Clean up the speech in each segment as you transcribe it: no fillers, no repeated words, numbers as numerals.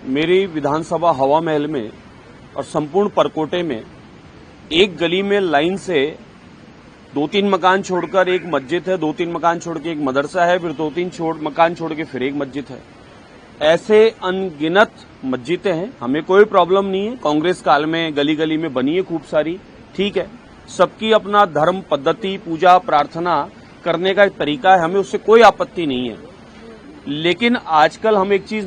मेरी विधानसभा हवा महल में और संपूर्ण परकोटे में एक गली में लाइन से 2-3 मकान छोड़कर एक मस्जिद है, 2-3 मकान छोड़ के एक मदरसा है, फिर 2-3 मकान छोड़ के फिर एक मस्जिद है। ऐसे अनगिनत मस्जिदें हैं। हमें कोई प्रॉब्लम नहीं है। कांग्रेस काल में गली गली में बनी है खूब सारी, ठीक है। सबकी अपना धर्म, पद्धति, पूजा प्रार्थना करने का एक तरीका है, हमें उससे कोई आपत्ति नहीं है। लेकिन आजकल हम एक चीज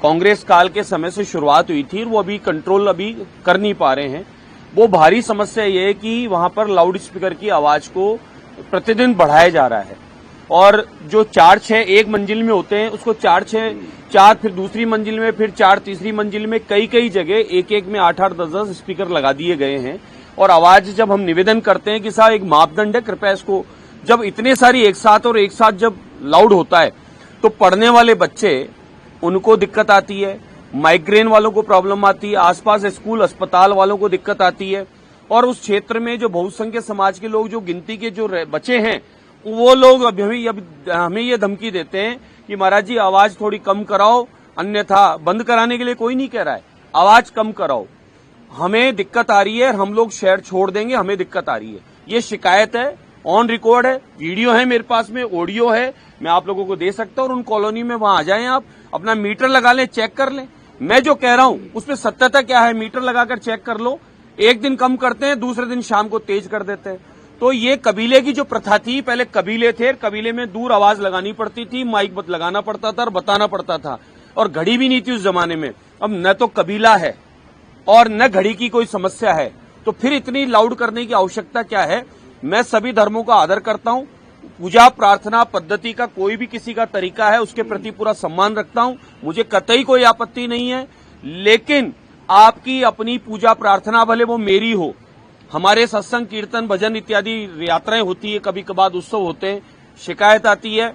कांग्रेस काल के समय से शुरुआत हुई थी, वो अभी कंट्रोल अभी कर नहीं पा रहे हैं। वो भारी समस्या ये है कि वहां पर लाउड स्पीकर की आवाज को प्रतिदिन बढ़ाया जा रहा है और जो 4-6 एक मंजिल में होते हैं उसको 4 फिर दूसरी मंजिल में, फिर 4 तीसरी मंजिल में, कई जगह एक में 8-8, 10-10 स्पीकर लगा दिए गए हैं। और आवाज जब हम निवेदन करते हैं कि साहब एक मापदंड है, कृपया इसको, जब इतने सारी एक साथ जब लाउड होता है तो पढ़ने वाले बच्चे, उनको दिक्कत आती है, माइग्रेन वालों को प्रॉब्लम आती है, आसपास स्कूल अस्पताल वालों को दिक्कत आती है। और उस क्षेत्र में जो बहुसंख्यक समाज के लोग, जो गिनती के जो बचे हैं, वो लोग हमें ये धमकी देते हैं कि महाराज जी आवाज थोड़ी कम कराओ, अन्यथा बंद कराने के लिए कोई नहीं कह रहा है, आवाज कम कराओ, हमें दिक्कत आ रही है, हम लोग शहर छोड़ देंगे, हमें दिक्कत आ रही है। ये शिकायत है, ऑन रिकॉर्ड है, वीडियो है मेरे पास में, ऑडियो है, मैं आप लोगों को दे सकता हूं। और उन कॉलोनी में वहां आ जाएं, आप अपना मीटर लगा लें, चेक कर लें। मैं जो कह रहा हूं उसमें सत्यता क्या है, मीटर लगाकर चेक कर लो। एक दिन कम करते हैं, दूसरे दिन शाम को तेज कर देते हैं। तो ये कबीले की जो प्रथा थी, पहले कबीले थे, कबीले में दूर आवाज लगानी पड़ती थी, माइक लगाना पड़ता था और बताना पड़ता था, और घड़ी भी नहीं थी उस जमाने में। अब न तो कबीला है और न घड़ी की कोई समस्या है, तो फिर इतनी लाउड करने की आवश्यकता क्या है। मैं सभी धर्मों का आदर करता हूं, पूजा प्रार्थना पद्धति का कोई भी किसी का तरीका है, उसके प्रति पूरा सम्मान रखता हूं, मुझे कतई कोई आपत्ति नहीं है। लेकिन आपकी अपनी पूजा प्रार्थना, भले वो मेरी हो, हमारे सत्संग कीर्तन भजन इत्यादि यात्राएं होती है, कभी कभार उत्सव होते हैं, शिकायत आती है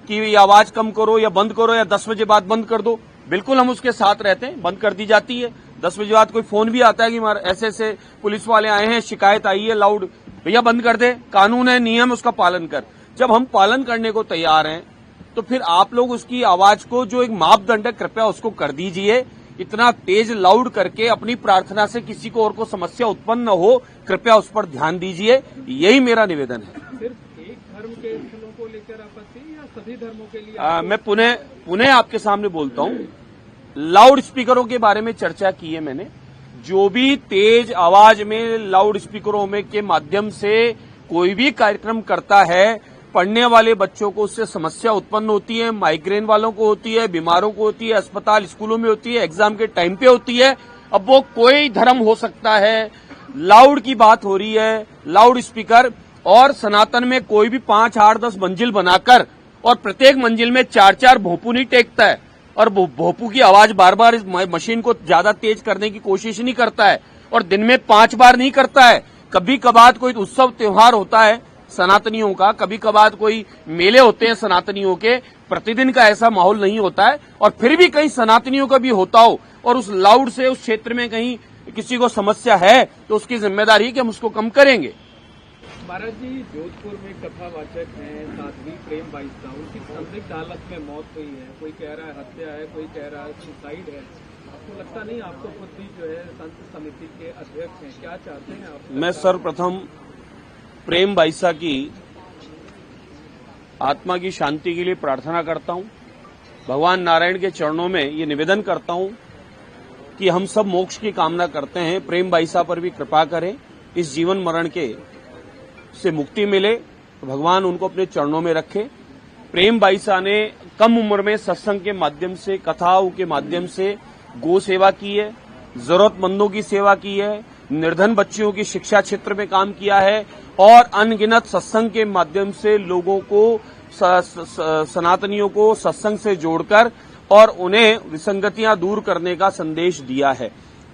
कि ये आवाज कम करो या बंद करो या 10 बजे बाद बंद कर दो, बिल्कुल हम उसके साथ रहते हैं, बंद कर दी जाती है। 10 बजे बाद कोई फोन भी आता है कि ऐसे पुलिस वाले आए हैं, शिकायत आई है लाउड, भैया बंद कर दे, कानून है, नियम, उसका पालन कर। जब हम पालन करने को तैयार हैं तो फिर आप लोग उसकी आवाज को, जो एक मापदंड है, कृपया उसको कर दीजिए। इतना तेज लाउड करके अपनी प्रार्थना से किसी को और को समस्या उत्पन्न न हो, कृपया उस पर ध्यान दीजिए, यही मेरा निवेदन है। सिर्फ एक धर्म के स्थलों को लेकर आपत्ति या सभी धर्मों के लिए? मैं पुनः आपके सामने बोलता हूं, लाउड स्पीकरों के बारे में चर्चा की है मैंने। जो भी तेज आवाज में लाउड स्पीकरों में के माध्यम से कोई भी कार्यक्रम करता है, पढ़ने वाले बच्चों को उससे समस्या उत्पन्न होती है, माइग्रेन वालों को होती है, बीमारों को होती है, अस्पताल स्कूलों में होती है, एग्जाम के टाइम पे होती है। अब वो कोई धर्म हो सकता है, लाउड की बात हो रही है, लाउड स्पीकर, और सनातन में कोई भी 5, 8, 10 मंजिल बनाकर और प्रत्येक मंजिल में 4-4 भोंपू नहीं टेकता है और भोंपू की आवाज बार बार इस मशीन को ज्यादा तेज करने की कोशिश नहीं करता है और दिन में 5 बार नहीं करता है। कभी कभार कोई उत्सव त्योहार होता है सनातनियों का, कभी कभार कोई मेले होते हैं सनातनियों के, प्रतिदिन का ऐसा माहौल नहीं होता है। और फिर भी कहीं सनातनियों का भी होता हो और उस लाउड से उस क्षेत्र में कहीं किसी को समस्या है तो उसकी जिम्मेदारी कि हम उसको कम करेंगे। महाराज जी, जोधपुर में कथावाचक हैं साध्वी प्रेम बाईसा, उनकी संदिग्ध हालत में मौत हुई है, कोई कह रहा है हत्या है, कोई कह रहा है सुसाइड है। आपको लगता नहीं, आपको खुद भी जो है संत समिति के अध्यक्ष हैं, क्या चाहते हैं आप? मैं सर्वप्रथम प्रेम बाईसा की आत्मा की शांति के लिए प्रार्थना करता हूं, भगवान नारायण के चरणों में ये निवेदन करता हूं कि हम सब मोक्ष की कामना करते हैं, प्रेम बाईसा पर भी कृपा करें, इस जीवन मरण के से मुक्ति मिले, तो भगवान उनको अपने चरणों में रखे। प्रेम बाईसा ने कम उम्र में सत्संग के माध्यम से, कथाओं के माध्यम से गो सेवा की है, जरूरतमंदों की सेवा की है, निर्धन बच्चियों की शिक्षा क्षेत्र में काम किया है और अनगिनत सत्संग के माध्यम से लोगों को, सनातनियों को सत्संग से जोड़कर और उन्हें विसंगतियां दूर करने का संदेश दिया है।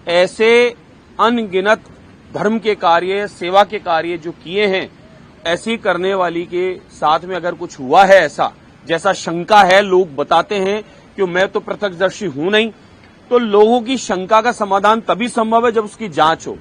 ऐसे अनगिनत धर्म के कार्य, सेवा के कार्य जो किए हैं, ऐसी करने वाली के साथ में अगर कुछ हुआ है ऐसा, जैसा शंका है, लोग बताते हैं कि मैं तो प्रत्यक्षदर्शी हूं नहीं, तो लोगों की शंका का समाधान तभी संभव है जब उसकी जांच हो।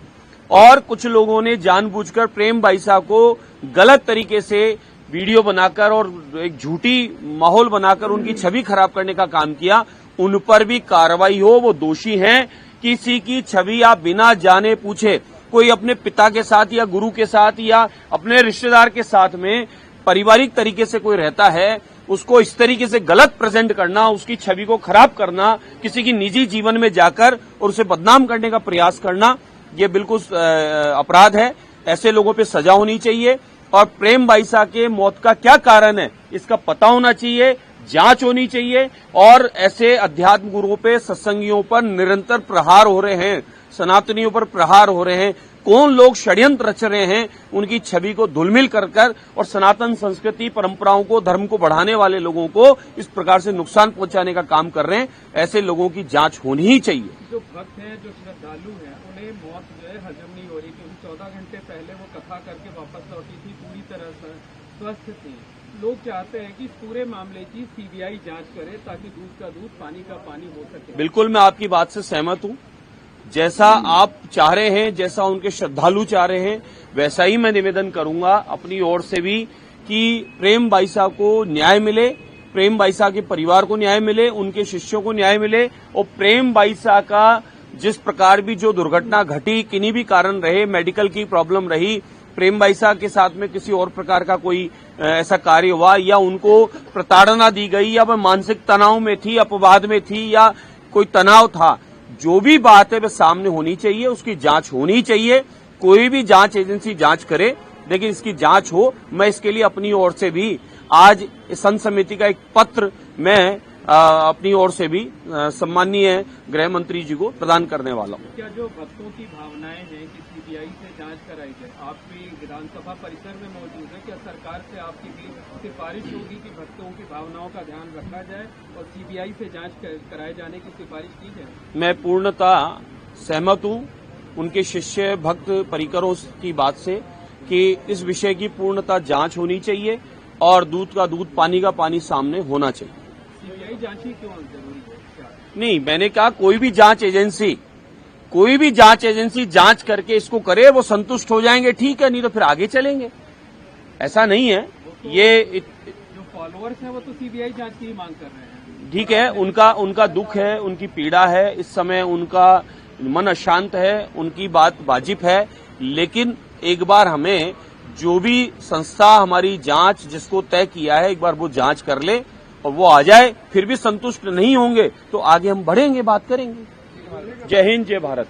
और कुछ लोगों ने जानबूझकर प्रेम बाईसा को गलत तरीके से वीडियो बनाकर और एक झूठी माहौल बनाकर उनकी छवि खराब करने का काम किया। उन पर भी कार्रवाई हो। वो दोषी हैं। किसी की छवि आप बिना जाने पूछे कोई अपने पिता के साथ या गुरु के साथ या अपने रिश्तेदार के साथ में पारिवारिक तरीके से कोई रहता है, उसको इस तरीके से गलत प्रेजेंट करना, उसकी छवि को खराब करना, किसी की निजी जीवन में जाकर और उसे बदनाम करने का प्रयास करना, ये बिल्कुल अपराध है। ऐसे लोगों पे सजा होनी चाहिए और प्रेम बाईसा के मौत का क्या कारण है इसका पता होना चाहिए, जांच होनी चाहिए। और ऐसे अध्यात्म गुरुओं पे, सत्संगियों पर निरंतर प्रहार हो रहे हैं, सनातनियों पर प्रहार हो रहे हैं। कौन लोग षड्यंत्र रच रहे हैं उनकी छवि को धूलमिल कर और सनातन संस्कृति परंपराओं को, धर्म को बढ़ाने वाले लोगों को इस प्रकार से नुकसान पहुंचाने का काम कर रहे हैं। ऐसे लोगों की जांच होनी ही चाहिए। जो भक्त हैं, जो श्रद्धालु हैं, उन्हें मौत जो है हजम नहीं हो रही, क्योंकि 14 घंटे पहले वो कथा करके वापस लौटी थी, पूरी तरह से स्वस्थ थी। लोग चाहते हैं कि इस पूरे मामले की सीबीआई जांच करे ताकि दूध का दूध, पानी का पानी हो सके। बिल्कुल, मैं आपकी बात से सहमत हूं। जैसा आप चाह रहे हैं, जैसा उनके श्रद्धालु चाह रहे हैं, वैसा ही मैं निवेदन करूंगा अपनी ओर से भी कि प्रेम बाईसा को न्याय मिले, प्रेम बाईसा के परिवार को न्याय मिले, उनके शिष्यों को न्याय मिले। और प्रेम बाईसा का जिस प्रकार भी जो दुर्घटना घटी, किन्हीं भी कारण रहे, मेडिकल की प्रॉब्लम रही, प्रेम बाईसा के साथ में किसी और प्रकार का कोई ऐसा कार्य हुआ या उनको प्रताड़ना दी गई या वह मानसिक तनाव में थी, अपवाद में थी या कोई तनाव था, जो भी बात है वह सामने होनी चाहिए, उसकी जांच होनी चाहिए। कोई भी जांच एजेंसी जांच करे, लेकिन इसकी जांच हो। मैं इसके लिए अपनी ओर से भी आज संत समिति का एक पत्र मैं अपनी ओर से भी सम्माननीय गृह मंत्री जी को प्रदान करने वाला हूं। क्या जो भक्तों की भावनाएं हैं कि सीबीआई से जांच कराई जाए, आप भी विधानसभा परिसर में मौजूद है, क्या सरकार से आपकी भी सिफारिश होगी कि भक्तों की भावनाओं का ध्यान रखा जाए और सीबीआई से जांच कराए जाने की सिफारिश की जाए? मैं पूर्णतः सहमत हूं उनके शिष्य भक्त परिकरों की बात से कि इस विषय की पूर्णतः जांच होनी चाहिए और दूध का दूध, पानी का पानी सामने होना चाहिए। सीबीआई जांच ही क्यों जरूरी है? क्या? नहीं, मैंने कहा कोई भी जांच एजेंसी जांच करके इसको करे, वो संतुष्ट हो जाएंगे, ठीक है, नहीं तो फिर आगे चलेंगे। ऐसा नहीं है। ये जो फॉलोअर्स हैं वो तो सीबीआई जांच की ही मांग कर रहे हैं। ठीक है, उनका दुख है, उनकी पीड़ा है, इस समय उनका मन अशांत है, उनकी बात वाजिब है। लेकिन एक बार हमें जो भी संस्था हमारी जांच जिसको तय किया है, एक बार वो जांच कर ले और वो आ जाए, फिर भी संतुष्ट नहीं होंगे तो आगे हम बढ़ेंगे, बात करेंगे। जय हिंद, जय भारत।